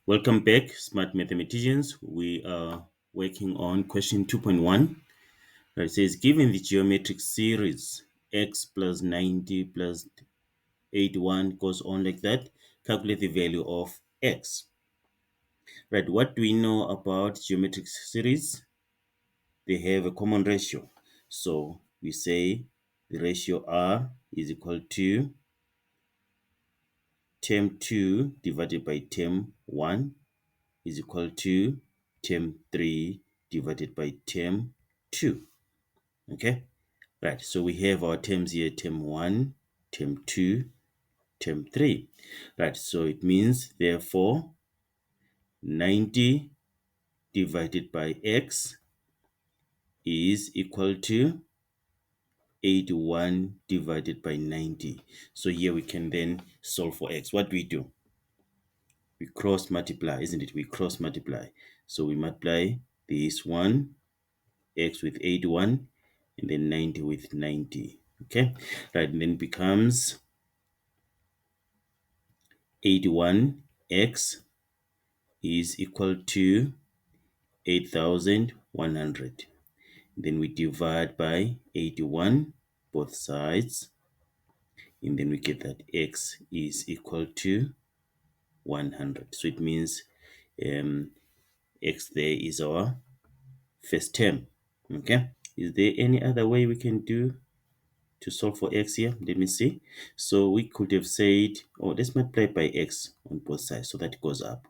Welcome back, smart mathematicians. We are working on question 2.1. It says, given the geometric series x plus 90 plus 81 goes on like that, calculate the value of x. Right, what do we know about geometric series? They have a common ratio. So we say the ratio r is equal to term 2 divided by term 1 is equal to term 3 divided by term 2. Okay, right. So we have our terms here, term 1, term 2, term 3. Right, so it means therefore 90 divided by x is equal to 81 divided by 90. So here we can then solve for x. What do? We cross multiply, isn't it? We cross multiply. So we multiply this one, x with 81, and then 90 with 90. Okay, right, and then becomes 81x is equal to 8,100. Then we divide by 81 both sides, and then we get that x is equal to 100. So it means x there is our first term. Okay, is there any other way we can do to solve for x here? Let me see. So we could have said, oh, let's multiply by x on both sides so that it goes up,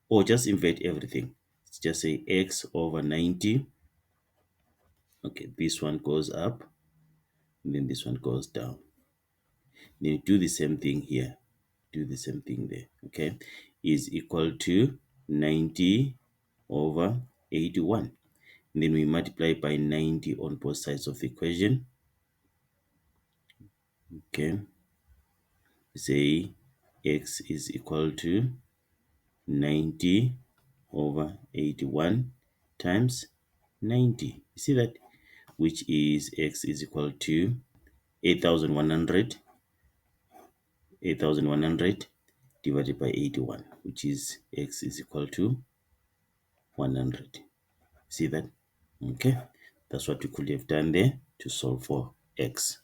or just invert everything. Let's just say x over 90. Okay, this one goes up, and then this one goes down. Then do the same thing here. Do the same thing there. Okay, is equal to 90 over 81. And then we multiply by 90 on both sides of the equation. Okay, say x is equal to 90 over 81 times 90. You see that? Which is x is equal to 8,100 divided by 81, which is x is equal to 100. See that? Okay, that's what we could have done there to solve for x.